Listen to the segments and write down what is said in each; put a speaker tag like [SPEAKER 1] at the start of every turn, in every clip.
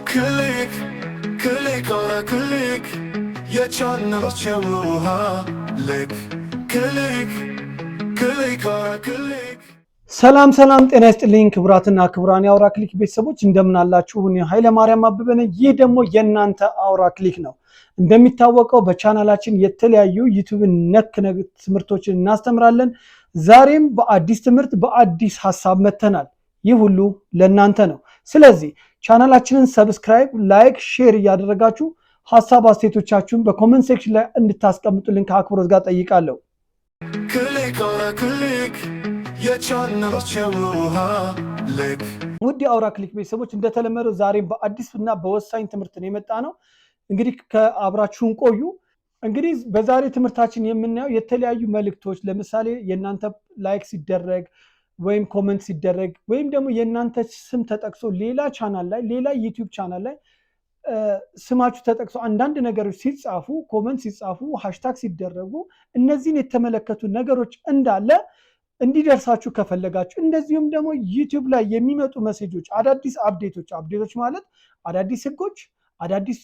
[SPEAKER 1] Click, click on a click. የቻናል ጀምሩሃ ልክ click, click on a click።
[SPEAKER 2] ሰላም ጤና ይስጥልኝ ክቡራትና ክቡራን የአውራ ክሊክ ቤተሰቦች እንደምን አላችሁ? እኔ ኃይለ ማርያም አበበ ነኝ። ይህ ደግሞ የእናንተ አውራ ክሊክ ነው። እንደሚታወቀው በቻናላችን የተለያዩ ዩቲዩብ ነክ ትምህርቶችን እናስተምራለን። ዛሬም በአዲስ ትምህርት በአዲስ ሐሳብ መተናል። ይህ ሁሉ ለእናንተ ነው። ስለዚህ ቻናላችንን ሰብስክራይብ፣ ላይክ፣ ሼር እያደረጋችሁ ሐሳብ አስተያየቶቻችሁን በኮሜንት ሴክሽን ላይ እንድታስቀምጡልን ከአክብሮት ጋር ጠይቃለሁ።
[SPEAKER 1] click on a click. የቻናል ጀምሩሃ ልክ
[SPEAKER 2] ውድ የአውራ ክሊክ ቤተሰቦች እንደተለመደው ዛሬም በአዲስ እና በወሳኝ ትምህርት ነው የመጣ ነው። እንግዲህ ከአብራችሁን ቆዩ። እንግዲህ በዛሬ ትምህርታችን የምናየው የተለያዩ መልእክቶች፣ ለምሳሌ የእናንተ ላይክ ሲደረግ ወይም ኮሜንት ሲደረግ ወይም ደግሞ የእናንተ ስም ተጠቅሶ ሌላ ቻናል ላይ ሌላ ዩቲዩብ ቻናል ላይ ስማችሁ ተጠቅሶ አንዳንድ ነገሮች ሲጻፉ፣ ኮሜንት ሲጻፉ፣ ሃሽታግ ሲደረጉ እነዚህን የተመለከቱ ነገሮች እንዳለ እንዲደርሳችሁ ከፈለጋችሁ፣ እንደዚሁም ደግሞ ዩቲዩብ ላይ የሚመጡ ሜሴጆች፣ አዳዲስ አፕዴቶች ማለት አዳዲስ ህጎች፣ አዳዲስ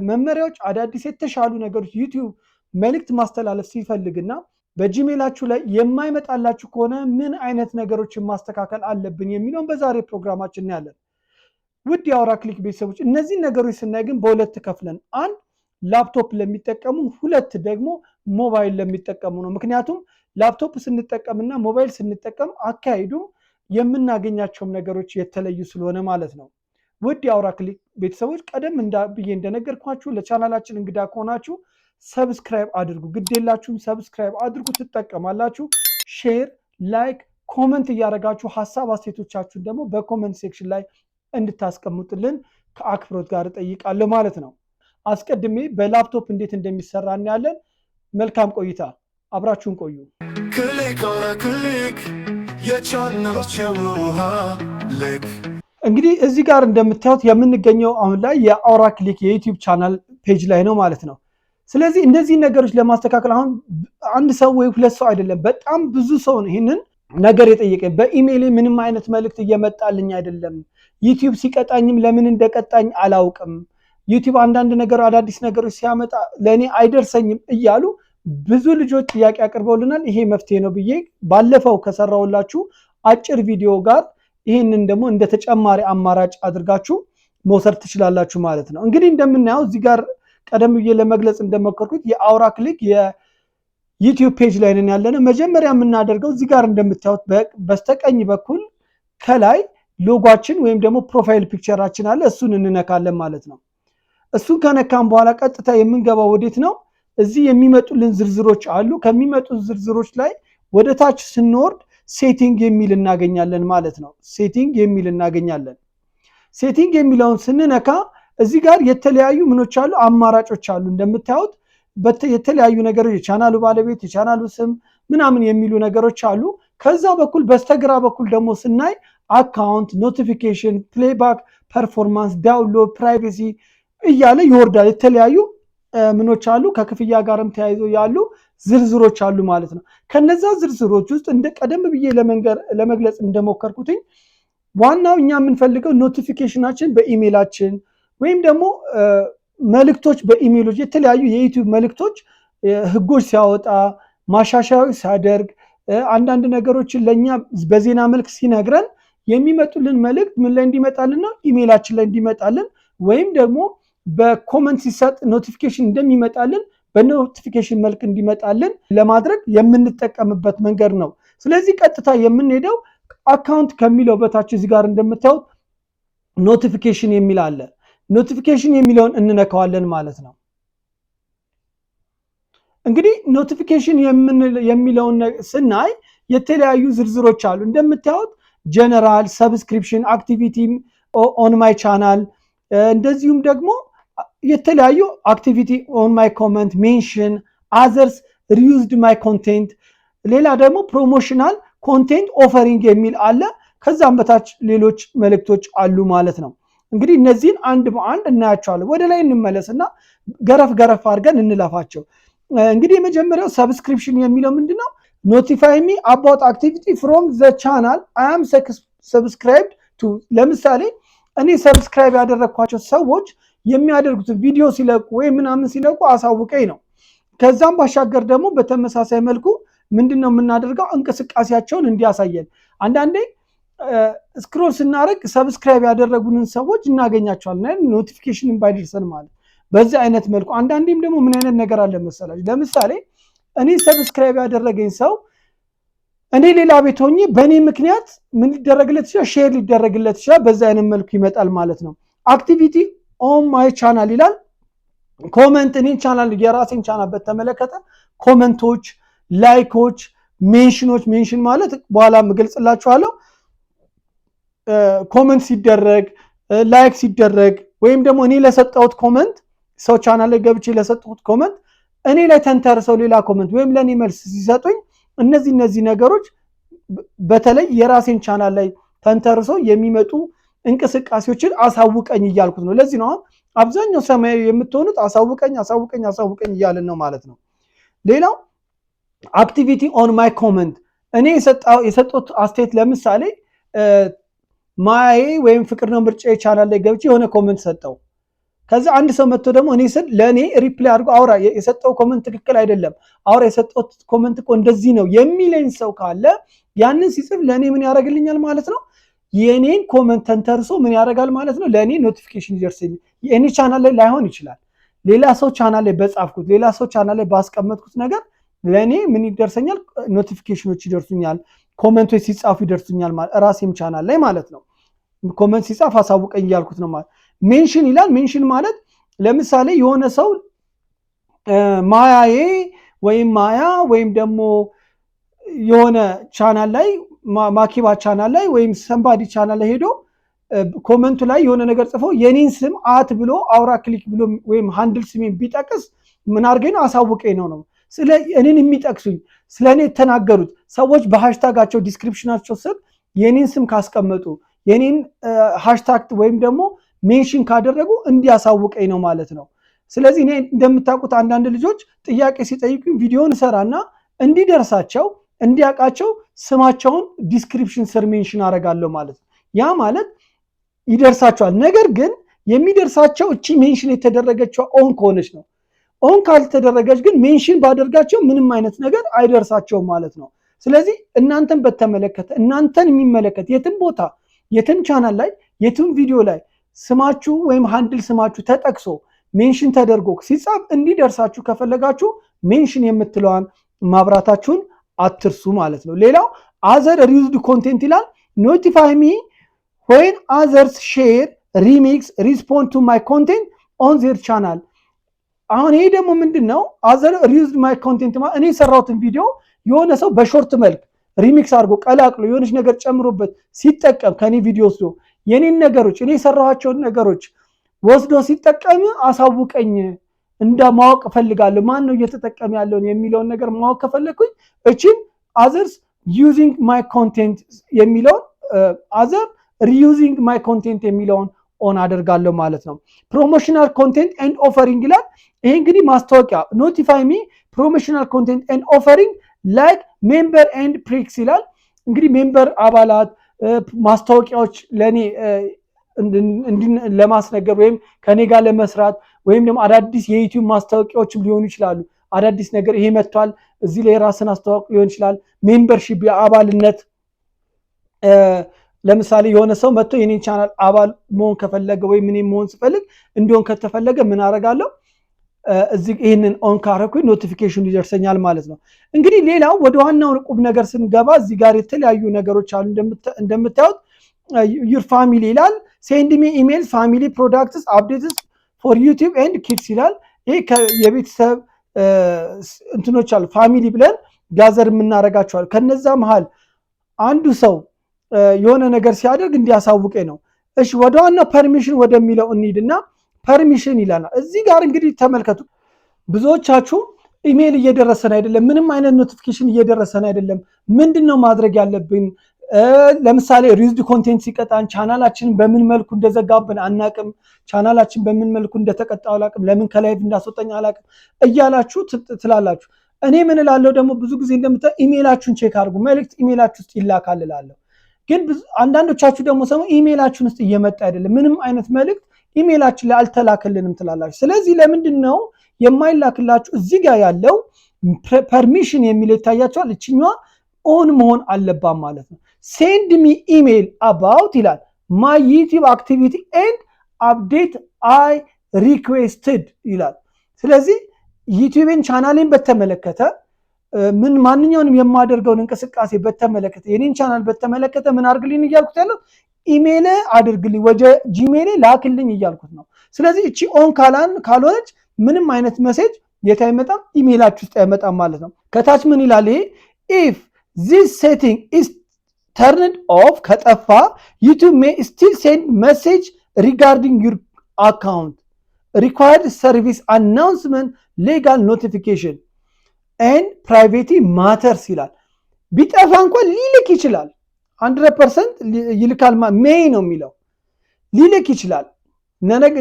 [SPEAKER 2] መመሪያዎች፣ አዳዲስ የተሻሉ ነገሮች ዩቲዩብ መልእክት ማስተላለፍ ሲፈልግና በጂሜላችሁ ላይ የማይመጣላችሁ ከሆነ ምን አይነት ነገሮችን ማስተካከል አለብን የሚለውን በዛሬ ፕሮግራማችን እናያለን። ውድ የአውራ ክሊክ ቤተሰቦች እነዚህ ነገሮች ስናይ ግን በሁለት ከፍለን፣ አንድ ላፕቶፕ ለሚጠቀሙ፣ ሁለት ደግሞ ሞባይል ለሚጠቀሙ ነው። ምክንያቱም ላፕቶፕ ስንጠቀምና ሞባይል ስንጠቀም አካሄዱ የምናገኛቸውም ነገሮች የተለዩ ስለሆነ ማለት ነው። ውድ የአውራ ክሊክ ቤተሰቦች ቀደም ብዬ እንደነገርኳችሁ ለቻናላችን እንግዳ ከሆናችሁ ሰብስክራይብ አድርጉ። ግዴላችሁም ሰብስክራይብ አድርጉ፣ ትጠቀማላችሁ። ሼር፣ ላይክ፣ ኮመንት እያደረጋችሁ ሀሳብ አስተያየቶቻችሁን ደግሞ በኮመንት ሴክሽን ላይ እንድታስቀምጡልን ከአክብሮት ጋር እጠይቃለሁ ማለት ነው። አስቀድሜ በላፕቶፕ እንዴት እንደሚሰራ እናያለን። መልካም ቆይታ፣ አብራችሁን ቆዩ።
[SPEAKER 1] click on a click. የቻናል ጀምሩሃ ልክ
[SPEAKER 2] እንግዲህ እዚህ ጋር እንደምታዩት የምንገኘው አሁን ላይ የአውራ ክሊክ የዩቲዩብ ቻናል ፔጅ ላይ ነው ማለት ነው። ስለዚህ እነዚህ ነገሮች ለማስተካከል አሁን አንድ ሰው ወይ ሁለት ሰው አይደለም፣ በጣም ብዙ ሰው ነው ይህንን ነገር የጠየቀኝ። በኢሜይሌ ምንም አይነት መልእክት እየመጣልኝ አይደለም፣ ዩቲዩብ ሲቀጣኝም ለምን እንደቀጣኝ አላውቅም፣ ዩቲዩብ አንዳንድ ነገር አዳዲስ ነገሮች ሲያመጣ ለእኔ አይደርሰኝም እያሉ ብዙ ልጆች ጥያቄ አቅርበውልናል። ይሄ መፍትሄ ነው ብዬ ባለፈው ከሰራውላችሁ አጭር ቪዲዮ ጋር ይህንን ደግሞ እንደ ተጨማሪ አማራጭ አድርጋችሁ መውሰድ ትችላላችሁ ማለት ነው። እንግዲህ እንደምናየው እዚህ ጋር ቀደም ብዬ ለመግለጽ እንደሞከርኩት የአውራ ክሊክ የዩቲዩብ ፔጅ ላይ ነን ያለነው። መጀመሪያ የምናደርገው እዚህ ጋር እንደምታዩት በስተቀኝ በኩል ከላይ ሎጓችን ወይም ደግሞ ፕሮፋይል ፒክቸራችን አለ። እሱን እንነካለን ማለት ነው። እሱን ከነካን በኋላ ቀጥታ የምንገባው ወዴት ነው? እዚህ የሚመጡልን ዝርዝሮች አሉ። ከሚመጡ ዝርዝሮች ላይ ወደ ታች ስንወርድ ሴቲንግ የሚል እናገኛለን ማለት ነው። ሴቲንግ የሚል እናገኛለን። ሴቲንግ የሚለውን ስንነካ እዚህ ጋር የተለያዩ ምኖች አሉ፣ አማራጮች አሉ። እንደምታዩት የተለያዩ ነገሮች፣ የቻናሉ ባለቤት፣ የቻናሉ ስም ምናምን የሚሉ ነገሮች አሉ። ከዛ በኩል በስተግራ በኩል ደግሞ ስናይ አካውንት፣ ኖቲፊኬሽን፣ ፕሌይባክ፣ ፐርፎርማንስ፣ ዳውንሎድ፣ ፕራይቬሲ እያለ ይወርዳል። የተለያዩ ምኖች አሉ፣ ከክፍያ ጋርም ተያይዞ ያሉ ዝርዝሮች አሉ ማለት ነው። ከነዛ ዝርዝሮች ውስጥ እንደ ቀደም ብዬ ለመግለጽ እንደሞከርኩትኝ ዋናው እኛ የምንፈልገው ኖቲፊኬሽናችን በኢሜይላችን ወይም ደግሞ መልእክቶች በኢሜይሎች፣ የተለያዩ የዩቲዩብ መልእክቶች ህጎች ሲያወጣ፣ ማሻሻያዎች ሲያደርግ፣ አንዳንድ ነገሮችን ለእኛ በዜና መልክ ሲነግረን የሚመጡልን መልእክት ምን ላይ እንዲመጣልን ነው? ኢሜይላችን ላይ እንዲመጣልን ወይም ደግሞ በኮመንት ሲሰጥ ኖቲፊኬሽን እንደሚመጣልን በኖቲፊኬሽን መልክ እንዲመጣልን ለማድረግ የምንጠቀምበት መንገድ ነው። ስለዚህ ቀጥታ የምንሄደው አካውንት ከሚለው በታች እዚህ ጋር እንደምታዩት ኖቲፊኬሽን የሚል አለ። ኖቲፊኬሽን የሚለውን እንነካዋለን ማለት ነው። እንግዲህ ኖቲፊኬሽን የሚለውን ስናይ የተለያዩ ዝርዝሮች አሉ። እንደምታዩት ጀነራል፣ ሰብስክሪፕሽን፣ አክቲቪቲ ኦን ማይ ቻናል፣ እንደዚሁም ደግሞ የተለያዩ አክቲቪቲ ኦን ማይ ኮመንት፣ ሜንሽን፣ አዘርስ፣ ሪዩዝድ ማይ ኮንቴንት፣ ሌላ ደግሞ ፕሮሞሽናል ኮንቴንት ኦፈሪንግ የሚል አለ። ከዛም በታች ሌሎች መልእክቶች አሉ ማለት ነው። እንግዲህ እነዚህን አንድ በአንድ እናያቸዋለን። ወደ ላይ እንመለስና ገረፍ አድርገን እንለፋቸው። እንግዲህ የመጀመሪያው ሰብስክሪፕሽን የሚለው ምንድነው? ኖቲፋይ ሚ አባውት አክቲቪቲ ፍሮም ዘ ቻናል አይ አም ሰብስክራይብድ ቱ። ለምሳሌ እኔ ሰብስክራይብ ያደረኳቸው ሰዎች የሚያደርጉትን ቪዲዮ ሲለቁ ወይ ምናምን ሲለቁ አሳውቀኝ ነው። ከዛም ባሻገር ደግሞ በተመሳሳይ መልኩ ምንድነው የምናደርገው እንቅስቃሴያቸውን እንዲያሳየን አንዳንዴ ስክሮል ስናደርግ ሰብስክራይብ ያደረጉንን ሰዎች እናገኛቸዋለን ኖቲፊኬሽን ባይደርሰን ማለት በዚህ አይነት መልኩ አንዳንዴም ደግሞ ምን አይነት ነገር አለ መሰላችሁ ለምሳሌ እኔ ሰብስክራይብ ያደረገኝ ሰው እኔ ሌላ ቤት ሆኜ በእኔ ምክንያት ምን ሊደረግለት ይችላል ሼር ሊደረግለት ይችላል በዛ አይነት መልኩ ይመጣል ማለት ነው አክቲቪቲ ኦን ማይ ቻናል ይላል ኮሜንት እኔን ቻናል የራሴን ቻናል በተመለከተ ኮሜንቶች ላይኮች ሜንሽኖች ሜንሽን ማለት በኋላ ምገልጽላችኋለሁ ኮሜንት ሲደረግ ላይክ ሲደረግ ወይም ደግሞ እኔ ለሰጠሁት ኮሜንት ሰው ቻናል ላይ ገብቼ ለሰጠሁት ኮሜንት እኔ ላይ ተንተርሰው ሌላ ኮሜንት ወይም ለኔ መልስ ሲሰጡኝ እነዚህ ነገሮች በተለይ የራሴን ቻናል ላይ ተንተርሰው የሚመጡ እንቅስቃሴዎችን አሳውቀኝ እያልኩት ነው ለዚህ ነው አብዛኛው ሰማያዊ የምትሆኑት አሳውቀኝ እያልን ነው ማለት ነው ሌላው አክቲቪቲ ኦን ማይ ኮሜንት እኔ የሰጠሁት አስተያየት ለምሳሌ ማይ ወይም ፍቅር ነው ምርጫ ቻናል ላይ ገብቼ የሆነ ኮሜንት ሰጠው ከዛ አንድ ሰው መጥቶ ደግሞ እኔ ስል ለኔ ሪፕላይ አድርጎ አውራ የሰጠው ኮሜንት ትክክል አይደለም አውራ የሰጠው ኮሜንት እኮ እንደዚህ ነው የሚለኝ ሰው ካለ ያንን ሲጽፍ ለኔ ምን ያደርግልኛል ማለት ነው የኔን ኮሜንት ተንተርሶ ምን ያደርጋል ማለት ነው ለኔ ኖቲፊኬሽን ይደርሰኛል የኔ ቻናል ላይ ላይሆን ይችላል ሌላ ሰው ቻናል ላይ በጻፍኩት ሌላ ሰው ቻናል ላይ ባስቀመጥኩት ነገር ለኔ ምን ይደርሰኛል ኖቲፊኬሽኖች ይደርሱኛል ኮሜንቶች ሲጻፉ ይደርሱኛል ማለት ራሴም ቻናል ላይ ማለት ነው ኮሜንት ሲጻፍ አሳውቀኝ ያልኩት ነው ማለት ሜንሽን ይላል ሜንሽን ማለት ለምሳሌ የሆነ ሰው ማያዬ ወይም ማያ ወይም ደግሞ የሆነ ቻናል ላይ ማኪባ ቻናል ላይ ወይም ሰምባዲ ቻናል ላይ ሄዶ ኮሜንቱ ላይ የሆነ ነገር ጽፎ የኔን ስም አት ብሎ አውራ ክሊክ ብሎ ወይም ሃንድል ስሜን ቢጠቅስ ምን አድርገኝ አሳውቀኝ ነው ስለ እኔን የሚጠቅሱኝ ስለኔ ተናገሩት ሰዎች በሃሽታጋቸው ዲስክሪፕሽናቸው ስር የኔን ስም ካስቀመጡ የኔን ሃሽታግ ወይም ደግሞ ሜንሽን ካደረጉ እንዲያሳውቀኝ ነው ማለት ነው ስለዚህ እኔ እንደምታውቁት አንዳንድ ልጆች ጥያቄ ሲጠይቁኝ ቪዲዮን ሰራና እንዲደርሳቸው እንዲያቃቸው ስማቸውን ዲስክሪፕሽን ስር ሜንሽን አደርጋለሁ ማለት ነው ያ ማለት ይደርሳቸዋል ነገር ግን የሚደርሳቸው እቺ ሜንሽን የተደረገችው ኦን ከሆነች ነው ኦን ካልተደረገች ግን ሜንሽን ባደርጋቸው ምንም አይነት ነገር አይደርሳቸውም ማለት ነው ስለዚህ እናንተን በተመለከተ እናንተን የሚመለከት የትም ቦታ የትም ቻናል ላይ የትም ቪዲዮ ላይ ስማችሁ ወይም ሃንድል ስማችሁ ተጠቅሶ ሜንሽን ተደርጎ ሲጻፍ እንዲደርሳችሁ ከፈለጋችሁ ሜንሽን የምትለዋን ማብራታችሁን አትርሱ ማለት ነው ሌላው other reused content ይላል notify me when others share remix respond to my content on their channel አሁን ይሄ ደግሞ ምንድነው other reused my content እኔ ሰራውትን ቪዲዮ የሆነ ሰው በሾርት መልክ ሪሚክስ አድርጎ ቀላቅሎ የሆነች ነገር ጨምሮበት ሲጠቀም ከኔ ቪዲዮ ወስዶ የኔን ነገሮች እኔ ሰራኋቸውን ነገሮች ወስዶ ሲጠቀም አሳውቀኝ እንደማወቅ ፈልጋለሁ ማን ነው እየተጠቀመ ያለው የሚለውን ነገር ማወቅ ከፈለኩኝ እቺን others using my content የሚለውን other reusing my content የሚለውን ኦን አደርጋለሁ ማለት ነው ፕሮሞሽናል ኮንቴንት ኤንድ ኦፈሪንግ ይላል ይሄ እንግዲህ ማስታወቂያ ኖቲፋይ ሚ ፕሮሞሽናል ኮንቴንት ኤንድ ኦፈሪንግ ላይክ ሜምበር ኤንድ ፕሪክስ ይላል እንግዲህ ሜምበር አባላት ማስታወቂያዎች ለኔ ለማስነገር ወይም ከኔ ጋር ለመስራት ወይም ደግሞ አዳዲስ የዩቲዩብ ማስታወቂያዎችም ሊሆኑ ይችላሉ አዳዲስ ነገር ይሄ መጥቷል እዚህ ላይ ራስን አስተዋውቅ ሊሆን ይችላል ሜምበርሺፕ የአባልነት ለምሳሌ የሆነ ሰው መጥቶ የኔን ቻናል አባል መሆን ከፈለገ ወይ ምን መሆን ሲፈልግ እንዲሆን ከተፈለገ ምን አደርጋለሁ እዚህ ይሄንን ኦን ካረኩኝ ኖቲፊኬሽን ይደርሰኛል ማለት ነው እንግዲህ ሌላው ወደ ዋናው ቁም ነገር ስንገባ እዚህ ጋር የተለያዩ ነገሮች አሉ እንደምታዩት your family ይላል send me email family products updates for YouTube and kids ይላል ይሄ የቤተሰብ እንትኖች አሉ ፋሚሊ ብለን ጋዘር የምናረጋቸዋል ከነዛ መሃል አንዱ ሰው የሆነ ነገር ሲያደርግ እንዲያሳውቀኝ ነው እሺ ወደ ዋናው ፐርሚሽን ወደሚለው እንሂድና ፐርሚሽን ይላልና እዚህ ጋር እንግዲህ ተመልከቱ ብዙዎቻችሁ ኢሜል እየደረሰን አይደለም ምንም አይነት ኖቲፊኬሽን እየደረሰን አይደለም ምንድነው ማድረግ ያለብን ለምሳሌ ሪዩዝድ ኮንቴንት ሲቀጣን ቻናላችን በምን መልኩ እንደዘጋብን አናቅም ቻናላችን በምን መልኩ እንደተቀጣው አላቅም ለምን ከላይቭ እንዳስወጣኝ አላቅም እያላችሁ ትላላችሁ እኔ ምን እላለሁ ደግሞ ብዙ ጊዜ እንደምታ ኢሜላችሁን ቼክ አድርጉ መልእክት ኢሜላችሁ ውስጥ ይላካል እላለሁ ግን አንዳንዶቻችሁ ደግሞ ሰሙ ኢሜይላችሁን ውስጥ እየመጣ አይደለም፣ ምንም አይነት መልእክት ኢሜይላችን ላይ አልተላከልንም ትላላችሁ። ስለዚህ ለምንድን ነው የማይላክላችሁ? እዚህ ጋር ያለው ፐርሚሽን የሚለው ይታያችኋል። እችኛዋ ኦን መሆን አለባት ማለት ነው። ሴንድ ሚ ኢሜይል አባውት ይላል ማይ ዩቲዩብ አክቲቪቲ ኤንድ አፕዴት አይ ሪኩዌስትድ ይላል። ስለዚህ ዩቲዩብን ቻናሌን በተመለከተ ማንኛውንም የማደርገውን እንቅስቃሴ በተመለከተ የኔን ቻናል በተመለከተ ምን አድርግልኝ እያልኩት ያለው ኢሜይል አድርግልኝ ወደ ጂሜል ላክልኝ እያልኩት ነው። ስለዚህ እቺ ኦን ካልሆነች ምንም አይነት ሜሴጅ የት አይመጣም? ኢሜይላችሁ ውስጥ አይመጣም ማለት ነው። ከታች ምን ይላል? ይሄ ኢፍ ዚስ ሴቲንግ ኢዝ ተርንድ ኦፍ ከጠፋ ዩቲዩብ ሜይ ስቲል ሴንድ ሜሴጅ ሪጋርዲንግ ዩር አካውንት ሪኳየርድ ሰርቪስ አናውንስመንት ሌጋል ኖቲፊኬሽን ኤንድ ፕራይቬቲ ማተርስ ይላል። ቢጠፋ እንኳን ሊልክ ይችላል። 100% ይልካል። ሜይ ነው የሚለው ሊልክ ይችላል።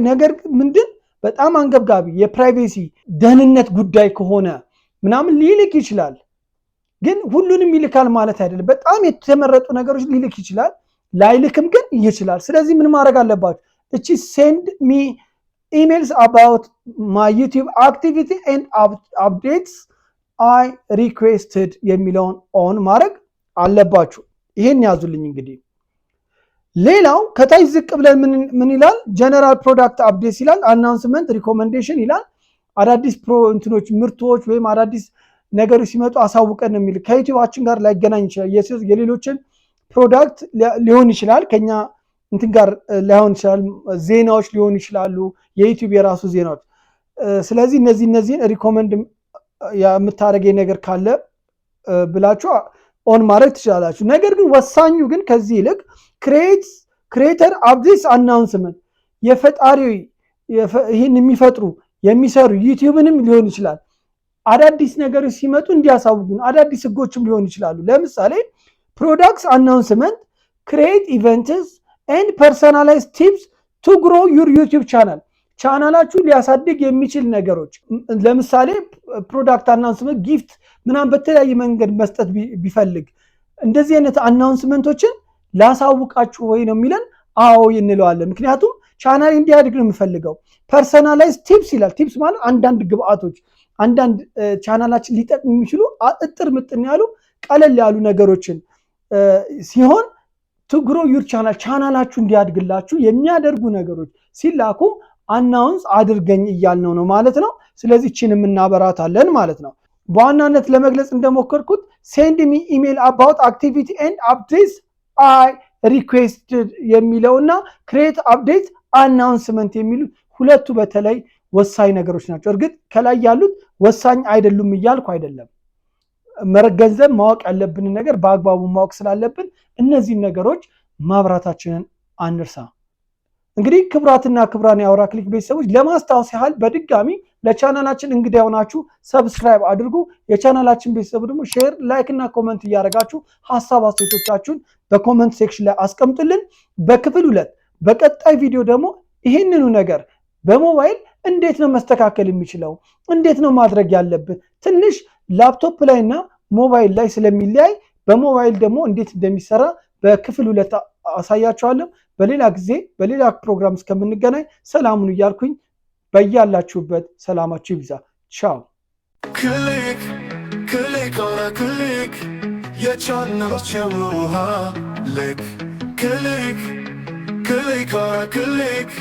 [SPEAKER 2] ነገር ምንድን በጣም አንገብጋቢ የፕራይቬሲ ደህንነት ጉዳይ ከሆነ ምናምን ሊልክ ይችላል። ግን ሁሉንም ይልካል ማለት አይደለም። በጣም የተመረጡ ነገሮች ሊልክ ይችላል፣ ላይልክም ግን ይችላል። ስለዚህ ምን ማድረግ አለባችሁ? እቺ ሴንድ ሚ ኢሜይልስ አባውት ማይ ዩቲዩብ አክቲቪቲ ኤንድ አፕዴትስ አይ ሪኩዌስትድ የሚለውን ኦን ማድረግ አለባችሁ። ይሄን ያዙልኝ። እንግዲህ ሌላው ከታች ዝቅ ብለን ምን ይላል? ጀነራል ፕሮዳክት አፕዴትስ ይላል። አናውንስመንት ሪኮመንዴሽን ይላል። አዳዲስ እንትኖች ምርቶች ወይም አዳዲስ ነገሮች ሲመጡ አሳውቀን ነው የሚል። ከዩቲዩባችን ጋር ላይገናኝ ይችላል። የሌሎችን ፕሮዳክት ሊሆን ይችላል፣ ከኛ እንትን ጋር ላይሆን ይችላል። ዜናዎች ሊሆኑ ይችላሉ፣ የዩቲዩብ የራሱ ዜናዎች። ስለዚህ እነዚህን ሪኮመንድ የምታደርገኝ ነገር ካለ ብላችሁ ኦን ማድረግ ትችላላችሁ። ነገር ግን ወሳኙ ግን ከዚህ ይልቅ ክሬተር አፕዴትስ አናውንስመንት የፈጣሪ ይህን የሚፈጥሩ የሚሰሩ ዩቲዩብንም ሊሆን ይችላል አዳዲስ ነገሮች ሲመጡ እንዲያሳውቁን፣ አዳዲስ ህጎችም ሊሆኑ ይችላሉ። ለምሳሌ ፕሮዳክትስ አናውንስመንት ክሬት ኢቨንትስ ኤንድ ፐርሰናላይዝ ቲፕስ ቱ ግሮ ዩር ዩቲዩብ ቻናል ቻናላችሁን ሊያሳድግ የሚችል ነገሮች። ለምሳሌ ፕሮዳክት አናውንስመንት ጊፍት ምናምን በተለያየ መንገድ መስጠት ቢፈልግ እንደዚህ አይነት አናውንስመንቶችን ላሳውቃችሁ ወይ ነው የሚለን። አዎ እንለዋለን። ምክንያቱም ቻናል እንዲያድግ ነው የምፈልገው። ፐርሰናላይዝ ቲፕስ ይላል። ቲፕስ ማለት አንዳንድ ግብአቶች፣ አንዳንድ ቻናላችን ሊጠቅሙ የሚችሉ እጥር ምጥን ያሉ ቀለል ያሉ ነገሮችን ሲሆን ቱ ግሮ ዩር ቻናል ቻናላችሁ እንዲያድግላችሁ የሚያደርጉ ነገሮች ሲላኩ አናውንስ አድርገኝ እያልነው ነው ማለት ነው። ስለዚህ እቺንም እናበራታለን ማለት ነው። በዋናነት ለመግለጽ እንደሞከርኩት ሴንድ ሚ ኢሜይል አባውት አክቲቪቲ ኤንድ አፕዴትስ አይ ሪኩዌስትድ የሚለውና ክሬት አፕዴት አናውንስመንት የሚሉ ሁለቱ በተለይ ወሳኝ ነገሮች ናቸው። እርግጥ ከላይ ያሉት ወሳኝ አይደሉም እያልኩ አይደለም። መገንዘብ ማወቅ ያለብን ነገር በአግባቡ ማወቅ ስላለብን እነዚህን ነገሮች ማብራታችንን አንርሳ። እንግዲህ ክቡራትና ክቡራን የአውራ ክሊክ ቤተሰቦች ለማስታወስ ያህል በድጋሚ ለቻናላችን እንግዳ የሆናችሁ ሰብስክራይብ አድርጉ። የቻናላችን ቤተሰቡ ደግሞ ሼር፣ ላይክ እና ኮመንት እያደረጋችሁ ሀሳብ አስተያየቶቻችሁን በኮመንት ሴክሽን ላይ አስቀምጡልን። በክፍል 2 በቀጣይ ቪዲዮ ደግሞ ይህንኑ ነገር በሞባይል እንዴት ነው መስተካከል የሚችለው፣ እንዴት ነው ማድረግ ያለብን፣ ትንሽ ላፕቶፕ ላይ እና ሞባይል ላይ ስለሚለያይ በሞባይል ደግሞ እንዴት እንደሚሰራ በክፍል 2 አሳያችኋለሁ። በሌላ ጊዜ በሌላ ፕሮግራም እስከምንገናኝ ሰላሙን እያልኩኝ በያላችሁበት ሰላማችሁ ይብዛ። ቻው።
[SPEAKER 1] ክሊክ ክሊክ ኦን ክሊክ የቻናላችን ውሃ ልክ ክሊክ ክሊክ ኦን ክሊክ